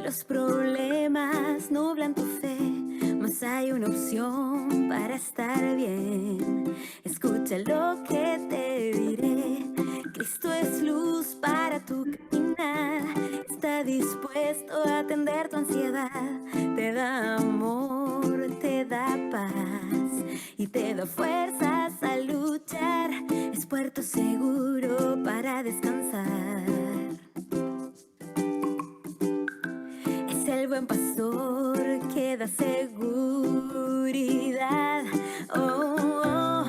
Los problemas nublan tu fe, mas hay una opción para estar bien. Escucha lo que te diré. Cristo es luz para tu caminar. Está dispuesto a atender tu ansiedad. Te da amor, te da paz y te da fuerzas a luchar. Es puerto seguro para descansar. Es el buen pastor que da seguridad. Oh, oh,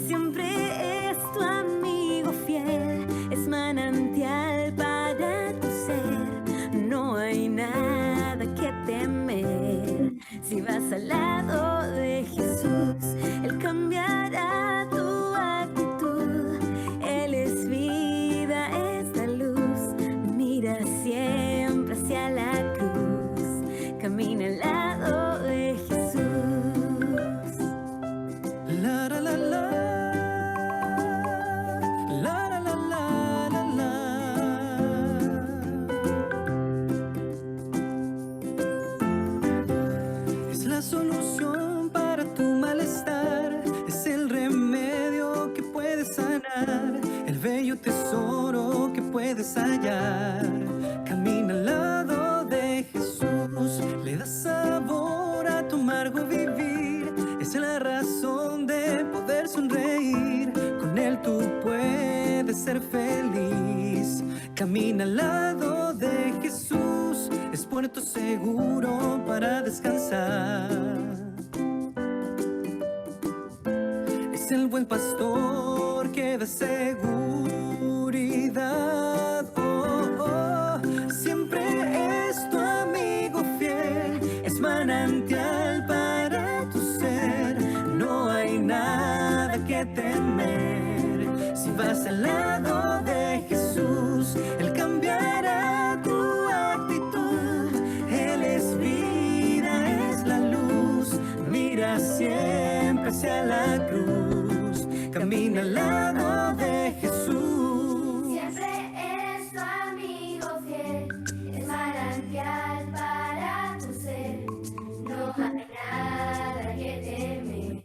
siempre es tu amigo fiel. Es manantial para tu ser. No hay nada que temer. Si vas al lado de Jesús, Él cambiará tu actitud. Él es vida, es la luz. Mira siempre hacia la cruz. Camina al lado de Jesús. La la la la. La la la la la la. Es la solución para tu malestar. Es el remedio que puede sanar. El bello tesoro que puedes hallar. Camina al lado de Jesús. Le da sabor a tu amargo vivir. Es la razón de poder sonreír. Con Él tú puedes ser feliz. Camina al lado de Jesús. Es puerto seguro para descansar. Es el buen pastor que da seguridad. Oh, oh. Siempre es tu amigo fiel. Es manantial para tu ser. No hay nada que temer. Si vas al lado de Jesús, Él cambiará tu actitud. Él es vida, es la luz. Mira siempre hacia la cruz. Camina al lado de Jesús. Siempre es tu amigo fiel, es manantial para tu ser. No hay nada que temer.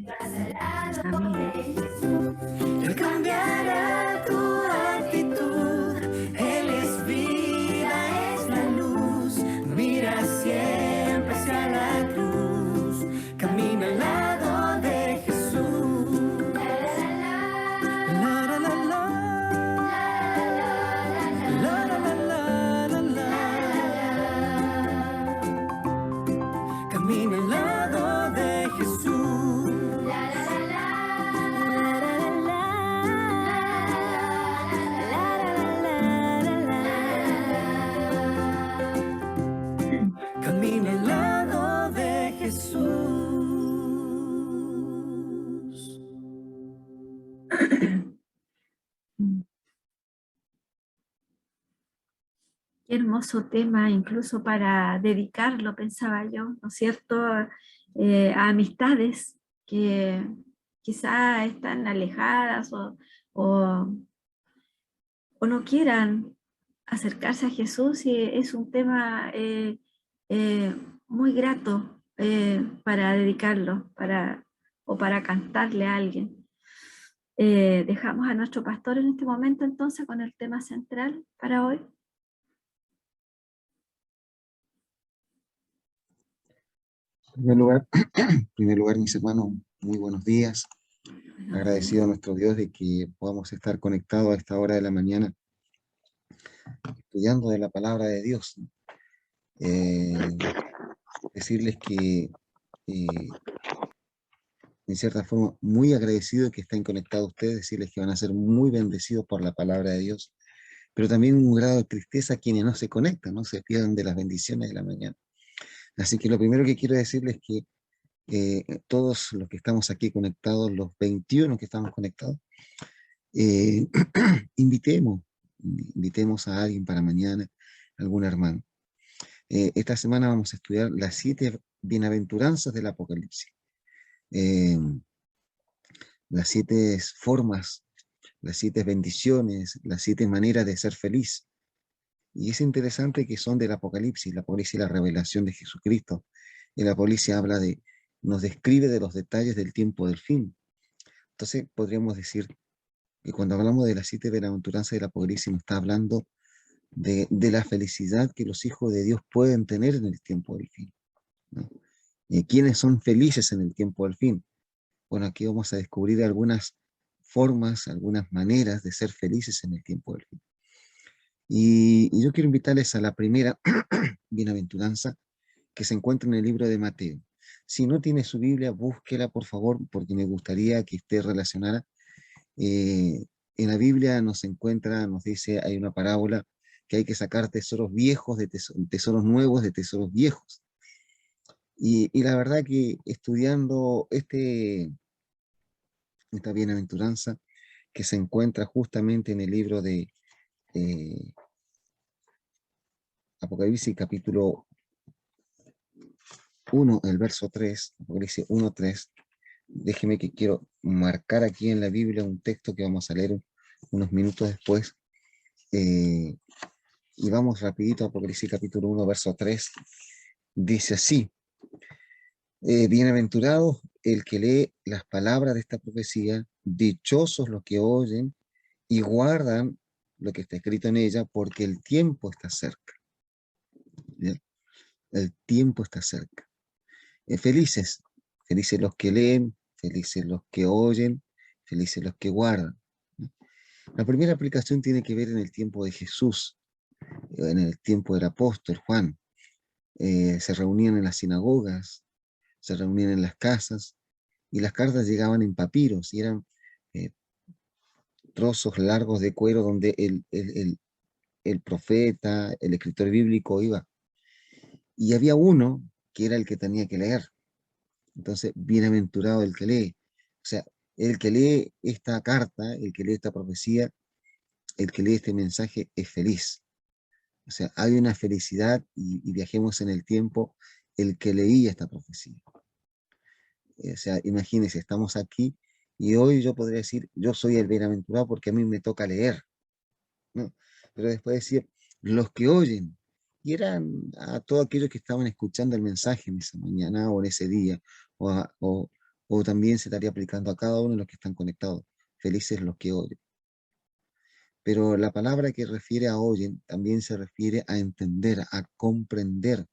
Vas al lado de Jesús. Él cambiará tu actitud. Él es vida, es la luz. Mira siempre hacia la cruz. Camina al lado de Jesús. La la la la. La la la la la. Camina al lado de Jesús. La la la Camina al lado de Jesús. Qué hermoso tema, incluso para dedicarlo, pensaba yo, ¿no es cierto? A amistades que quizá están alejadas o no quieran acercarse a Jesús, y es un tema muy grato para dedicarlo o para cantarle a alguien. Dejamos a nuestro pastor en este momento entonces con el tema central para hoy. En primer lugar, mis hermanos, muy buenos días. Agradecido a nuestro Dios de que podamos estar conectados a esta hora de la mañana, estudiando de la palabra de Dios. Decirles que, en cierta forma, muy agradecido de que estén conectados ustedes, decirles que van a ser muy bendecidos por la palabra de Dios, pero también un grado de tristeza a quienes no se conectan, no se pierdan de las bendiciones de la mañana. Así que lo primero que quiero decirles es que todos los que estamos aquí conectados, los 21 que estamos conectados, invitemos a alguien para mañana, algún hermano. Esta semana vamos a estudiar las 7 bienaventuranzas del Apocalipsis. Las 7 formas, las 7 bendiciones, las 7 maneras de ser feliz. Y es interesante que son del Apocalipsis. El Apocalipsis es la revelación de Jesucristo. El Apocalipsis nos describe de los detalles del tiempo del fin. Entonces podríamos decir que cuando hablamos de las 7 bienaventuranzas del Apocalipsis nos está hablando de la felicidad que los hijos de Dios pueden tener en el tiempo del fin, ¿no? ¿Quiénes son felices en el tiempo del fin? Bueno, aquí vamos a descubrir algunas formas, algunas maneras de ser felices en el tiempo del fin. Y yo quiero invitarles a la primera bienaventuranza que se encuentra en el libro de Mateo. Si no tiene su Biblia, búsquela por favor, porque me gustaría que esté relacionada. En la Biblia nos dice, hay una parábola que hay que sacar tesoros viejos de tesoros nuevos de tesoros viejos. Y la verdad que estudiando esta bienaventuranza que se encuentra justamente en el libro de Apocalipsis capítulo 1, el verso 3, Apocalipsis 1, 3, déjeme que quiero marcar aquí en la Biblia un texto que vamos a leer unos minutos después, y vamos rapidito a Apocalipsis capítulo 1, verso 3, dice así: bienaventurado el que lee las palabras de esta profecía, dichosos los que oyen y guardan lo que está escrito en ella, porque el tiempo está cerca. ¿Ya? El tiempo está cerca. Felices los que leen, felices los que oyen, felices los que guardan, ¿no? La primera aplicación tiene que ver en el tiempo de Jesús, en el tiempo del apóstol Juan. Se reunían en las sinagogas, se reunían en las casas, y las cartas llegaban en papiros, y eran trozos largos de cuero donde el profeta, el escritor bíblico iba. Y había uno que era el que tenía que leer. Entonces, bienaventurado el que lee. O sea, el que lee esta carta, el que lee esta profecía, el que lee este mensaje es feliz. O sea, hay una felicidad y viajemos en el tiempo, el que leía esta profecía. O sea, imagínense, estamos aquí y hoy yo podría decir, yo soy el bienaventurado porque a mí me toca leer, ¿no? Pero después decir, los que oyen, y eran a todos aquellos que estaban escuchando el mensaje en esa mañana o en ese día, o también se estaría aplicando a cada uno de los que están conectados, felices los que oyen. Pero la palabra que refiere a oyen también se refiere a entender, a comprender.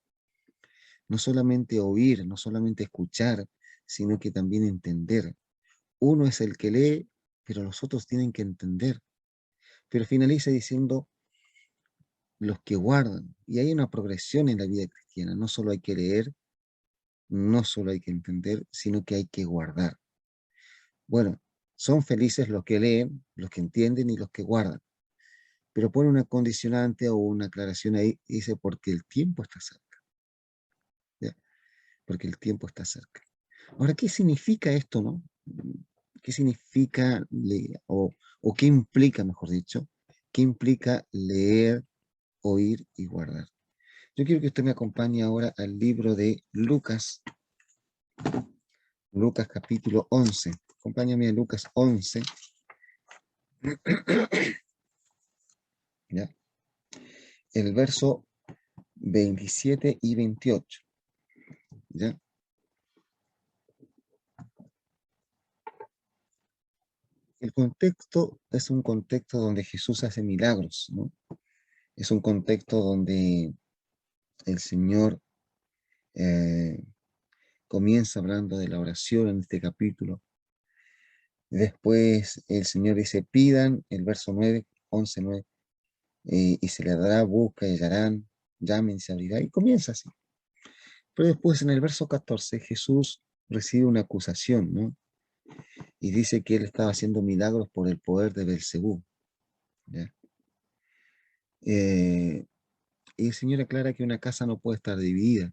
No solamente oír, no solamente escuchar, sino que también entender. Uno es el que lee, pero los otros tienen que entender. Pero finaliza diciendo los que guardan. Y hay una progresión en la vida cristiana. No solo hay que leer, no solo hay que entender, sino que hay que guardar. Bueno, son felices los que leen, los que entienden y los que guardan. Pero pone una condicionante o una aclaración ahí, y dice, porque el tiempo está cerca. ¿Ya? Porque el tiempo está cerca. Ahora, ¿qué significa esto, no? ¿Qué significa, o qué implica, mejor dicho, qué implica leer, oír y guardar? Yo quiero que usted me acompañe ahora al libro de Lucas, Lucas capítulo 11. Acompáñame a Lucas 11. ¿Ya? El verso 27 y 28. ¿Ya? El contexto es un contexto donde Jesús hace milagros, ¿no? Es un contexto donde el Señor comienza hablando de la oración en este capítulo. Después el Señor dice, pidan, el verso 9, 11, 9, y se les dará, busca y hallarán, llamen y se abrirá, y comienza así. Pero después en el verso 14 Jesús recibe una acusación, ¿no? Y dice que él estaba haciendo milagros por el poder de Belcebú, ¿ya? Y el Señor aclara que una casa no puede estar dividida,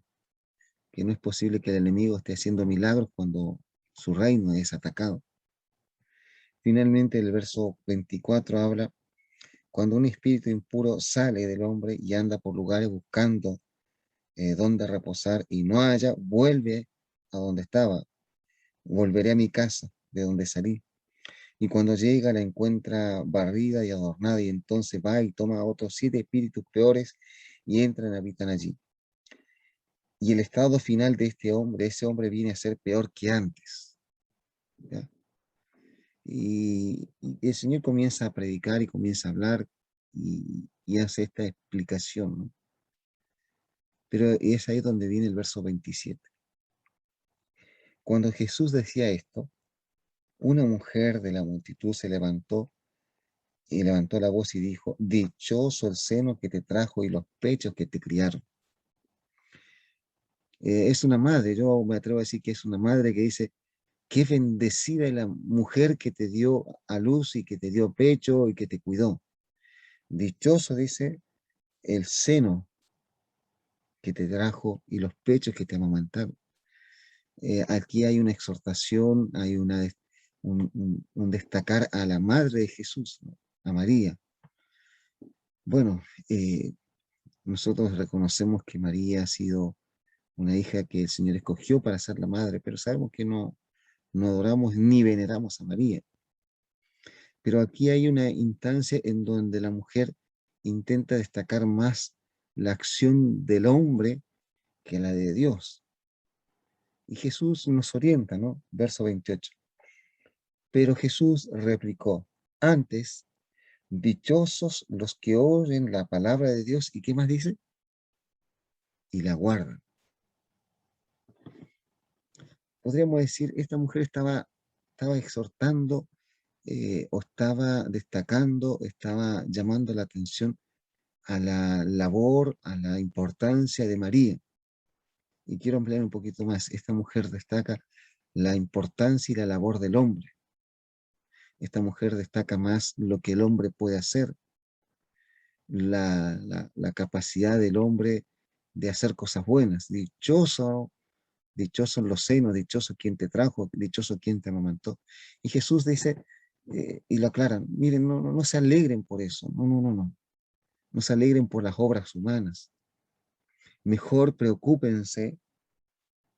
que no es posible que el enemigo esté haciendo milagros cuando su reino es atacado. Finalmente el verso 24 habla, cuando un espíritu impuro sale del hombre y anda por lugares buscando dónde reposar y no haya, vuelve a donde estaba, volveré a mi casa de donde salí. Y cuando llega la encuentra barrida y adornada, y entonces va y toma a otros 7 espíritus peores y entran y habitan allí. Y el estado final de ese hombre viene a ser peor que antes. ¿Ya? Y el Señor comienza a predicar y comienza a hablar y hace esta explicación, ¿no? Pero es ahí donde viene el verso 27. Cuando Jesús decía esto, una mujer de la multitud se levantó y levantó la voz y dijo: dichoso el seno que te trajo y los pechos que te criaron. Es una madre, yo me atrevo a decir que es una madre que dice: qué bendecida es la mujer que te dio a luz y que te dio pecho y que te cuidó. Dichoso, dice, el seno que te trajo y los pechos que te amamantaron. Aquí hay una exhortación, hay un destacar a la madre de Jesús, ¿no? A María. Bueno, nosotros reconocemos que María ha sido una hija que el Señor escogió para ser la madre, pero sabemos que no adoramos ni veneramos a María. Pero aquí hay una instancia en donde la mujer intenta destacar más la acción del hombre que la de Dios. Y Jesús nos orienta, ¿no? Verso 28. Pero Jesús replicó: antes, dichosos los que oyen la palabra de Dios, ¿y qué más dice? Y la guardan. Podríamos decir, esta mujer estaba exhortando, o estaba destacando, estaba llamando la atención a la labor, a la importancia de María. Y quiero ampliar un poquito más. Esta mujer destaca la importancia y la labor del hombre. Esta mujer destaca más lo que el hombre puede hacer, la capacidad del hombre de hacer cosas buenas. Dichoso los senos, dichoso quien te trajo, dichoso quien te amamantó. Y Jesús dice, y lo aclaran: miren, no se alegren por eso, no se alegren por las obras humanas. Mejor preocúpense,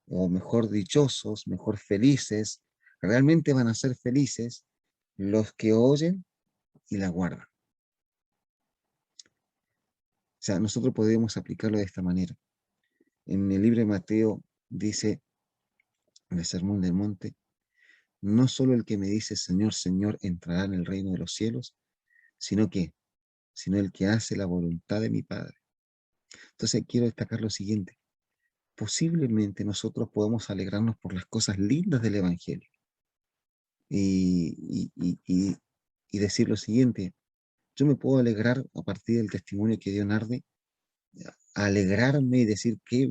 o mejor dichosos, mejor felices, realmente van a ser felices los que oyen y la guardan. O sea, nosotros podemos aplicarlo de esta manera. En el libro de Mateo dice, en el Sermón del Monte: no solo el que me dice Señor, Señor entrará en el reino de los cielos, sino el que hace la voluntad de mi Padre. Entonces quiero destacar lo siguiente: posiblemente nosotros podemos alegrarnos por las cosas lindas del Evangelio y decir lo siguiente: yo me puedo alegrar a partir del testimonio que dio Nardi, alegrarme y decir qué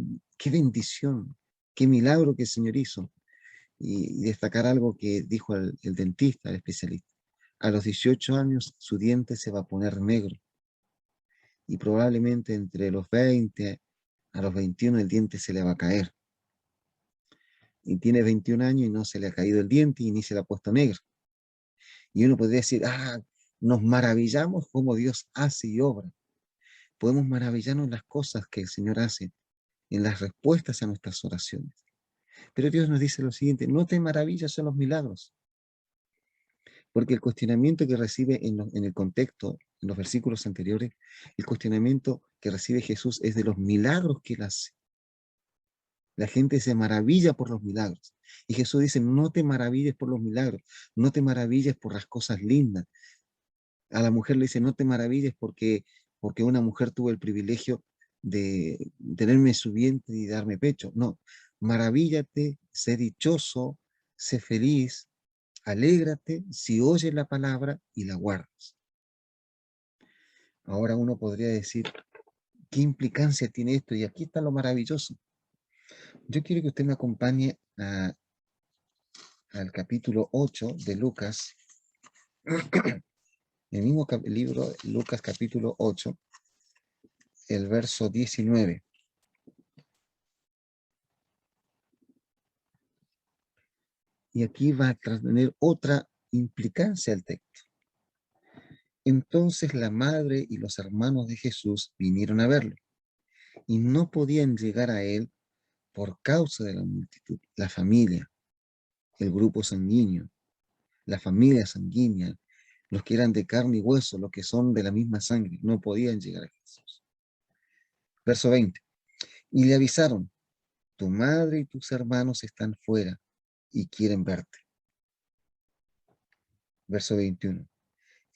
bendición, qué milagro que el Señor hizo, y destacar algo que dijo el dentista, el especialista: a los 18 años su diente se va a poner negro, y probablemente entre los 20 a los 21 el diente se le va a caer. Y tiene 21 años y no se le ha caído el diente y ni se le ha puesto negro. Y uno podría decir: nos maravillamos cómo Dios hace y obra. Podemos maravillarnos en las cosas que el Señor hace, en las respuestas a nuestras oraciones. Pero Dios nos dice lo siguiente: no te maravillas en los milagros. Porque el cuestionamiento que recibe en el contexto, en los versículos anteriores, el cuestionamiento que recibe Jesús es de los milagros que Él hace. La gente se maravilla por los milagros. Y Jesús dice: no te maravilles por los milagros, no te maravilles por las cosas lindas. A la mujer le dice: no te maravilles porque una mujer tuvo el privilegio de tenerme su vientre y darme pecho. No, maravíllate, sé dichoso, sé feliz, alégrate si oyes la palabra y la guardas. Ahora uno podría decir: ¿qué implicancia tiene esto? Y aquí está lo maravilloso. Yo quiero que usted me acompañe al capítulo 8 de Lucas, el mismo libro, Lucas capítulo 8, el verso 19. Y aquí va a tener otra implicancia el texto. Entonces la madre y los hermanos de Jesús vinieron a verlo, y no podían llegar a él por causa de la multitud, la familia, el grupo sanguíneo, la familia sanguínea, los que eran de carne y hueso, los que son de la misma sangre, no podían llegar a Jesús. Verso 20. Y le avisaron, tu madre y tus hermanos están fuera y quieren verte. Verso 21.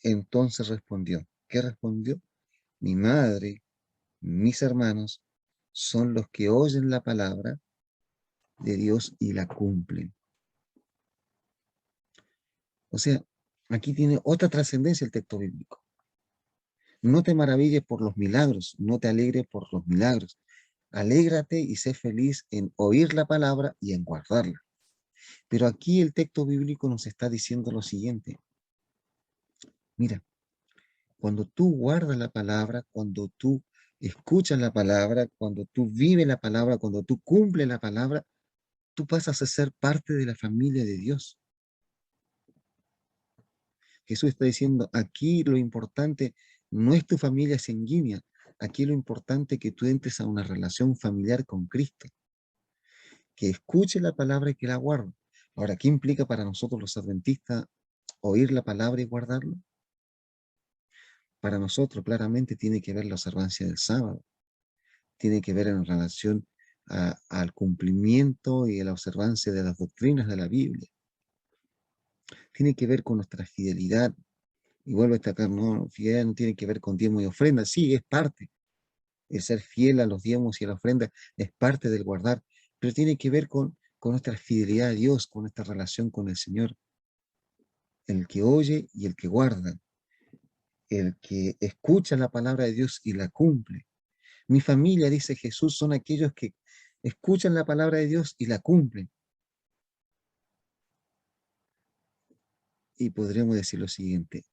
Entonces respondió. ¿Qué respondió? Mi madre, mis hermanos, son los que oyen la palabra de Dios y la cumplen. O sea, aquí tiene otra trascendencia el texto bíblico. No te maravilles por los milagros, no te alegres por los milagros. Alégrate y sé feliz en oír la palabra y en guardarla. Pero aquí el texto bíblico nos está diciendo lo siguiente. Mira, cuando tú guardas la palabra, cuando tú escuchas la palabra, cuando tú vives la palabra, cuando tú cumples la palabra, tú pasas a ser parte de la familia de Dios. Jesús está diciendo, aquí lo importante no es tu familia sanguínea, aquí lo importante es que tú entres a una relación familiar con Cristo, que escuche la palabra y que la guarde. Ahora, ¿qué implica para nosotros los adventistas oír la palabra y guardarlo? Para nosotros claramente tiene que ver la observancia del sábado, tiene que ver en relación al cumplimiento y a la observancia de las doctrinas de la Biblia. Tiene que ver con nuestra fidelidad. Y vuelvo a destacar, no, fidelidad no tiene que ver con diezmo y ofrenda, sí, es parte. El ser fiel a los diezmos y a la ofrenda es parte del guardar, pero tiene que ver con nuestra fidelidad a Dios, con nuestra relación con el Señor. El que oye y el que guarda, el que escucha la palabra de Dios y la cumple. Mi familia, dice Jesús, son aquellos que escuchan la palabra de Dios y la cumplen. Y podríamos decir lo siguiente,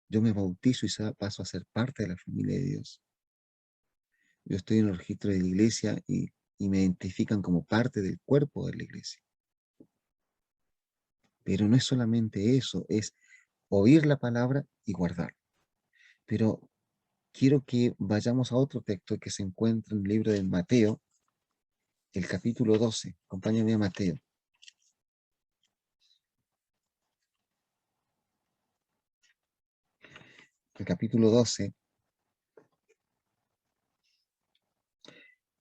yo me bautizo y paso a ser parte de la familia de Dios. Yo estoy en el registro de la iglesia y me identifican como parte del cuerpo de la iglesia. Pero no es solamente eso, es oír la palabra y guardar. Pero quiero que vayamos a otro texto que se encuentra en el libro de Mateo, el capítulo 12. Acompáñame a Mateo. El capítulo 12.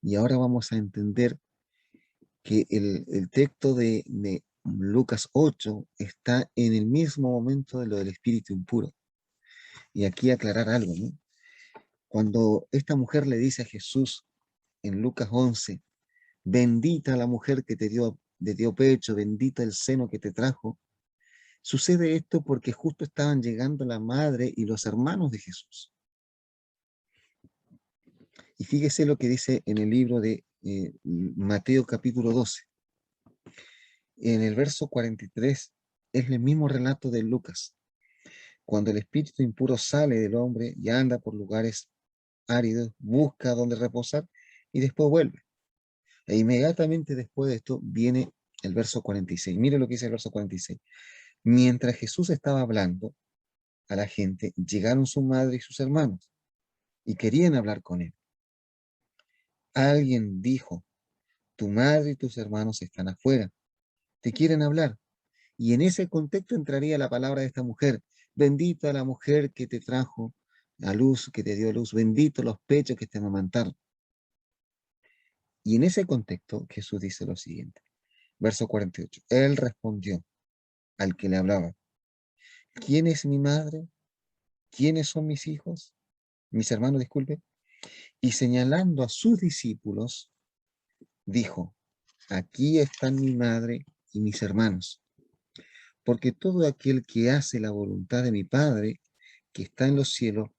Y ahora vamos a entender que el texto de Lucas 8 está en el mismo momento de lo del espíritu impuro. Y aquí aclarar algo, ¿no? Cuando esta mujer le dice a Jesús en Lucas 11, bendita la mujer que te dio pecho, bendita el seno que te trajo, sucede esto porque justo estaban llegando la madre y los hermanos de Jesús. Y fíjese lo que dice en el libro de Mateo capítulo 12. En el verso 43 es el mismo relato de Lucas. Cuando el espíritu impuro sale del hombre y anda por lugares áridos, busca donde reposar y después vuelve. E inmediatamente después de esto viene el verso 46. Mire lo que dice el verso 46. Mientras Jesús estaba hablando a la gente, llegaron su madre y sus hermanos y querían hablar con él. Alguien dijo, tu madre y tus hermanos están afuera, te quieren hablar. Y en ese contexto entraría la palabra de esta mujer. Bendita la mujer que te trajo a luz, que te dio luz. Bendito los pechos que te amamantaron. Y en ese contexto Jesús dice lo siguiente. Verso 48. Él respondió al que le hablaba. ¿Quién es mi madre? ¿Quiénes son mis hijos? Mis hermanos, disculpe. Y señalando a sus discípulos, dijo, aquí están mi madre y mis hermanos. Porque todo aquel que hace la voluntad de mi Padre, que está en los cielos,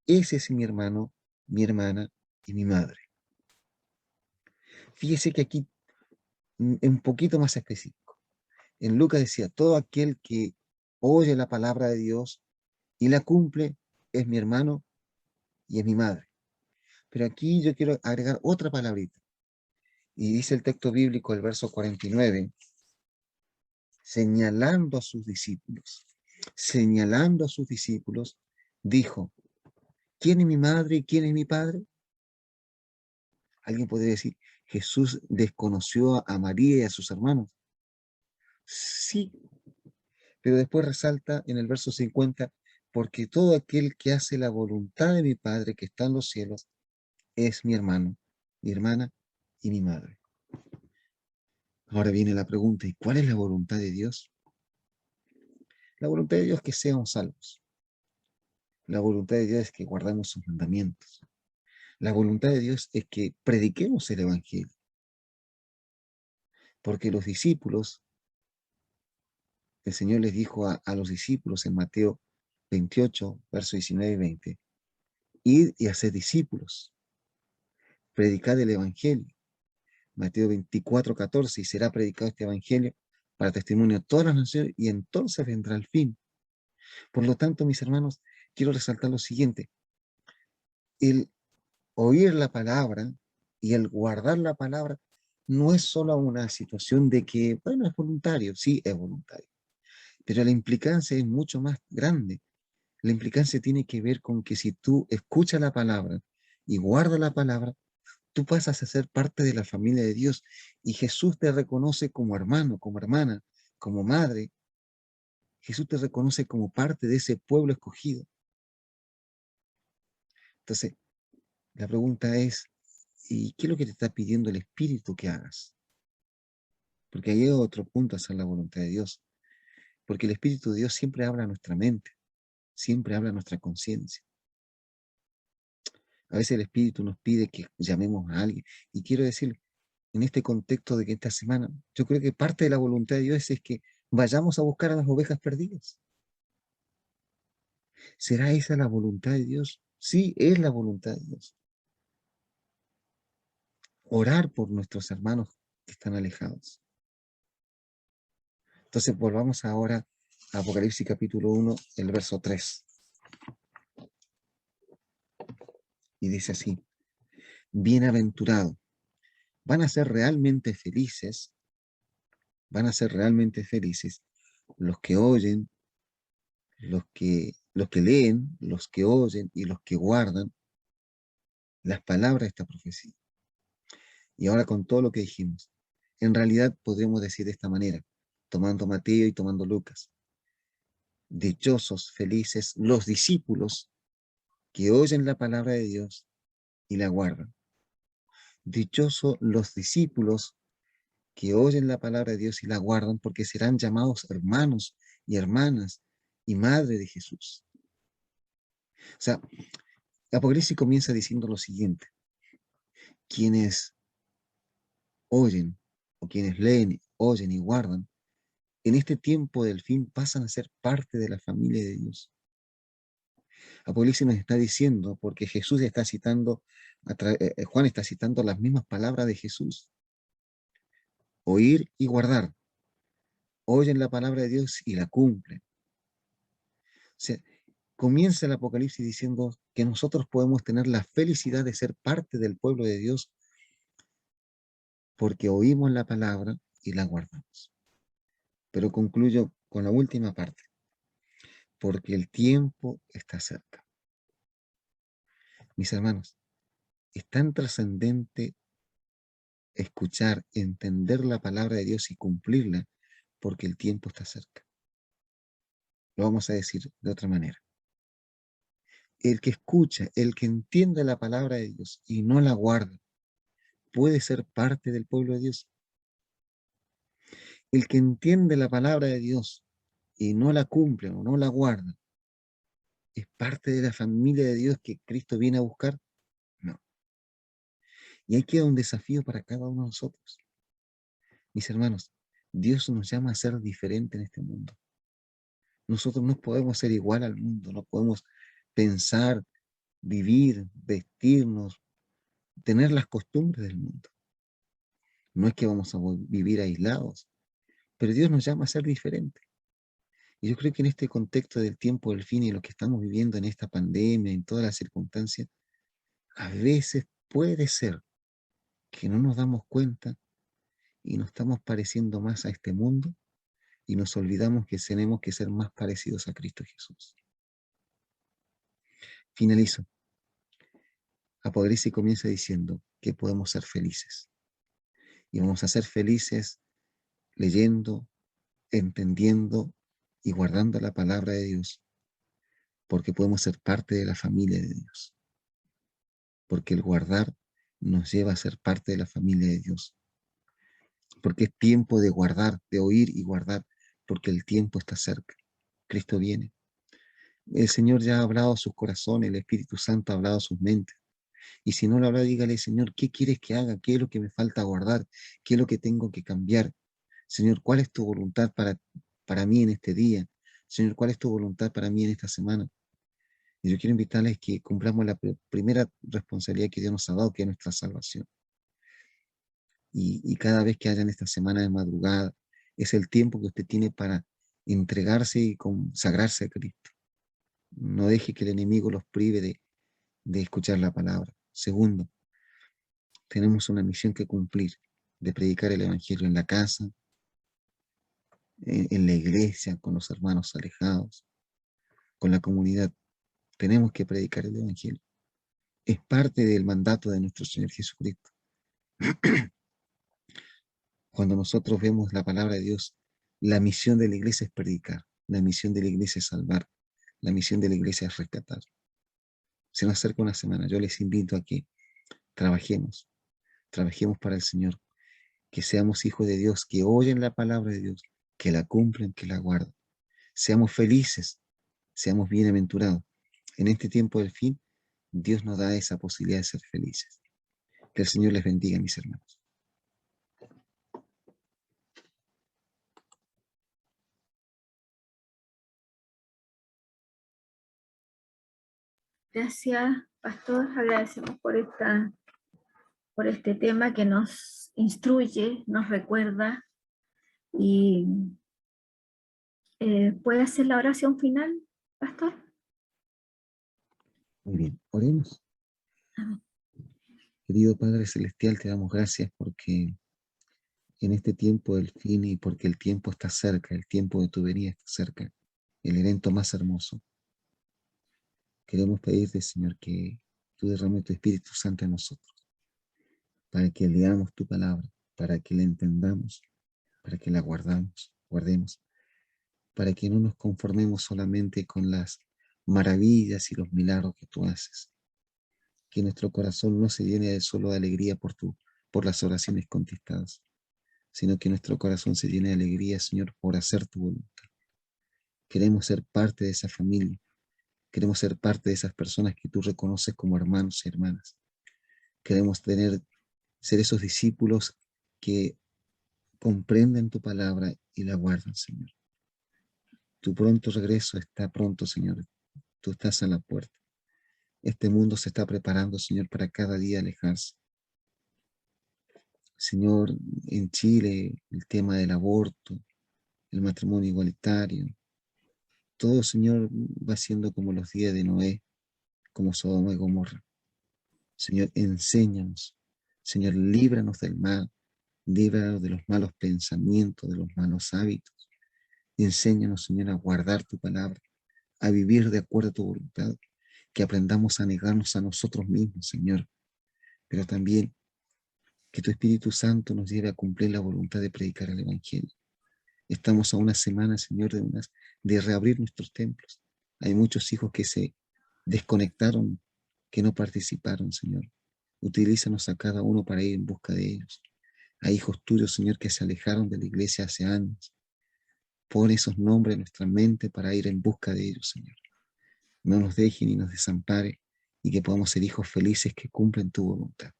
ese es mi hermano, mi hermana y mi madre. Fíjese que aquí es un poquito más específico. En Lucas decía, todo aquel que oye la palabra de Dios y la cumple, es mi hermano y es mi madre. Pero aquí yo quiero agregar otra palabrita. Y dice el texto bíblico, el verso 49, señalando a sus discípulos, dijo, ¿quién es mi madre y quién es mi padre? Alguien podría decir, Jesús desconoció a María y a sus hermanos. Sí, Pero después resalta en el verso 50, porque todo aquel que hace la voluntad de mi Padre que está en los cielos es mi hermano, mi hermana y mi madre. Ahora viene la pregunta, ¿y cuál es la voluntad de Dios? La voluntad de Dios es que seamos salvos. La voluntad de Dios es que guardemos sus mandamientos. La voluntad de Dios es que prediquemos el Evangelio. Porque los discípulos, el Señor les dijo a los discípulos en Mateo 28, versos 19 y 20, id y haced discípulos, predicad el Evangelio. Mateo 24, 14, y será predicado este Evangelio para testimonio a todas las naciones, y entonces vendrá el fin. Por lo tanto, mis hermanos, quiero resaltar lo siguiente. El oír la palabra y el guardar la palabra no es solo una situación de que, bueno, es voluntario, sí, es voluntario, pero la implicancia es mucho más grande. La implicancia tiene que ver con que si tú escuchas la palabra y guardas la palabra, tú pasas a ser parte de la familia de Dios y Jesús te reconoce como hermano, como hermana, como madre. Jesús te reconoce como parte de ese pueblo escogido. Entonces, la pregunta es, ¿y qué es lo que te está pidiendo el Espíritu que hagas? Porque ahí hay otro punto a hacer la voluntad de Dios. Porque el Espíritu de Dios siempre habla a nuestra mente, siempre habla a nuestra conciencia. A veces el Espíritu nos pide que llamemos a alguien. Y quiero decir, en este contexto de que esta semana, yo creo que parte de la voluntad de Dios es que vayamos a buscar a las ovejas perdidas. ¿Será esa la voluntad de Dios? Sí, es la voluntad de Dios. Orar por nuestros hermanos que están alejados. Entonces volvamos ahora a Apocalipsis capítulo 1, el verso 3. Y dice así, bienaventurado, van a ser realmente felices, los que oyen, los que leen, los que oyen y los que guardan las palabras de esta profecía. Y ahora con todo lo que dijimos, en realidad podríamos decir de esta manera, tomando Mateo y tomando Lucas, dichosos, felices, los discípulos que oyen la palabra de Dios y la guardan. Dichosos los discípulos que oyen la palabra de Dios y la guardan, porque serán llamados hermanos y hermanas y madre de Jesús. O sea, Apocalipsis comienza diciendo lo siguiente, quienes oyen o quienes leen, oyen y guardan, en este tiempo del fin pasan a ser parte de la familia de Dios. Apocalipsis nos está diciendo, porque Jesús está citando, Juan está citando las mismas palabras de Jesús. Oír y guardar. Oyen la palabra de Dios y la cumplen. O sea, comienza el Apocalipsis diciendo que nosotros podemos tener la felicidad de ser parte del pueblo de Dios porque oímos la palabra y la guardamos. Pero concluyo con la última parte, porque el tiempo está cerca. Mis hermanos, es tan trascendente escuchar, entender la palabra de Dios y cumplirla, porque el tiempo está cerca. Lo vamos a decir de otra manera. El que escucha, el que entiende la palabra de Dios y no la guarda, puede ser parte del pueblo de Dios. El que entiende la palabra de Dios y no la cumple o no la guarda, ¿es parte de la familia de Dios que Cristo viene a buscar? No. Y ahí queda un desafío para cada uno de nosotros. Mis hermanos, Dios nos llama a ser diferente en este mundo. Nosotros no podemos ser igual al mundo, no podemos pensar, vivir, vestirnos, tener las costumbres del mundo. No es que vamos a vivir aislados, pero Dios nos llama a ser diferentes. Y yo creo que en este contexto del tiempo del fin y lo que estamos viviendo en esta pandemia, en todas las circunstancias, a veces puede ser que no nos damos cuenta y nos estamos pareciendo más a este mundo y nos olvidamos que tenemos que ser más parecidos a Cristo Jesús. Finalizo. Apocalipsis comienza diciendo que podemos ser felices. Y vamos a ser felices leyendo, entendiendo y guardando la palabra de Dios, porque podemos ser parte de la familia de Dios. Porque el guardar nos lleva a ser parte de la familia de Dios. Porque es tiempo de guardar, de oír y guardar, porque el tiempo está cerca. Cristo viene. El Señor ya ha hablado a sus corazones, el Espíritu Santo ha hablado a sus mentes. Y si no lo habla, dígale, Señor, ¿qué quieres que haga? ¿Qué es lo que me falta guardar? ¿Qué es lo que tengo que cambiar? Señor, ¿cuál es tu voluntad para mí en este día? Señor, ¿cuál es tu voluntad para mí en esta semana? Y yo quiero invitarles que cumplamos la primera responsabilidad que Dios nos ha dado, que es nuestra salvación. Y cada vez que haya en esta semana de madrugada, es el tiempo que usted tiene para entregarse y consagrarse a Cristo. No deje que el enemigo los prive de escuchar la palabra. Segundo, tenemos una misión que cumplir, de predicar el Evangelio en la casa, en la iglesia, con los hermanos alejados, con la comunidad. Tenemos que predicar el Evangelio. Es parte del mandato de nuestro Señor Jesucristo. Cuando nosotros vemos la palabra de Dios, la misión de la iglesia es predicar, la misión de la iglesia es salvar, la misión de la iglesia es rescatar. Se nos acerca una semana, yo les invito a que trabajemos para el Señor, que seamos hijos de Dios, que oyen la palabra de Dios, que la cumplen, que la guardan. Seamos felices, seamos bienaventurados. En este tiempo del fin, Dios nos da esa posibilidad de ser felices. Que el Señor les bendiga, mis hermanos. Gracias, pastor. Agradecemos por este tema que nos instruye, nos recuerda y ¿puede hacer la oración final, pastor? Muy bien, oremos. Amén. Querido Padre Celestial, te damos gracias porque en este tiempo del fin y porque el tiempo está cerca, el tiempo de tu venida está cerca, el evento más hermoso. Queremos pedirte, Señor, que tú derrames tu Espíritu Santo en nosotros, para que leamos tu palabra, para que la entendamos, para que la guardemos, para que no nos conformemos solamente con las maravillas y los milagros que tú haces. Que nuestro corazón no se llene solo de alegría por las oraciones contestadas, sino que nuestro corazón se llene de alegría, Señor, por hacer tu voluntad. Queremos ser parte de esa familia, queremos ser parte de esas personas que tú reconoces como hermanos y hermanas. Queremos ser esos discípulos que comprenden tu palabra y la guardan, Señor. Tu pronto regreso está pronto, Señor. Tú estás a la puerta. Este mundo se está preparando, Señor, para cada día alejarse. Señor, en Chile, el tema del aborto, el matrimonio igualitario, todo, Señor, va siendo como los días de Noé, como Sodoma y Gomorra. Señor, enséñanos. Señor, líbranos del mal, líbranos de los malos pensamientos, de los malos hábitos. Enséñanos, Señor, a guardar tu palabra, a vivir de acuerdo a tu voluntad, que aprendamos a negarnos a nosotros mismos, Señor, pero también que tu Espíritu Santo nos lleve a cumplir la voluntad de predicar el Evangelio. Estamos a una semana, Señor, de reabrir nuestros templos. Hay muchos hijos que se desconectaron, que no participaron, Señor. Utilízanos a cada uno para ir en busca de ellos. Hay hijos tuyos, Señor, que se alejaron de la iglesia hace años. Pon esos nombres en nuestra mente para ir en busca de ellos, Señor. No nos deje ni nos desampare y que podamos ser hijos felices que cumplen tu voluntad.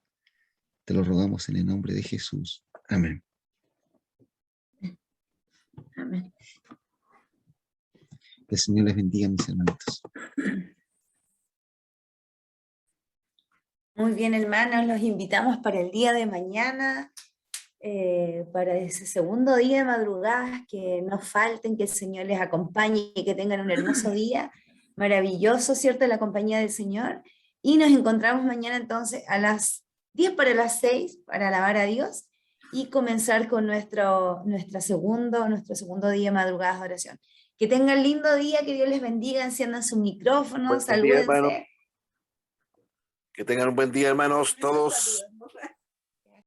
Te lo rogamos en el nombre de Jesús. Amén. Amén. Que el Señor les bendiga, mis hermanitos. Muy bien, hermanos, los invitamos para el día de mañana, para ese segundo día de madrugadas, que no falten, que el Señor les acompañe y que tengan un hermoso día, maravilloso, ¿cierto?, la compañía del Señor. Y nos encontramos mañana entonces a las 10 para las 6 para alabar a Dios y comenzar con nuestro segundo día de madrugadas de oración. Que tengan lindo día, que Dios les bendiga, enciendan sus micrófonos, Buen día, hermano. salúdense. Que tengan un buen día, hermanos, todos.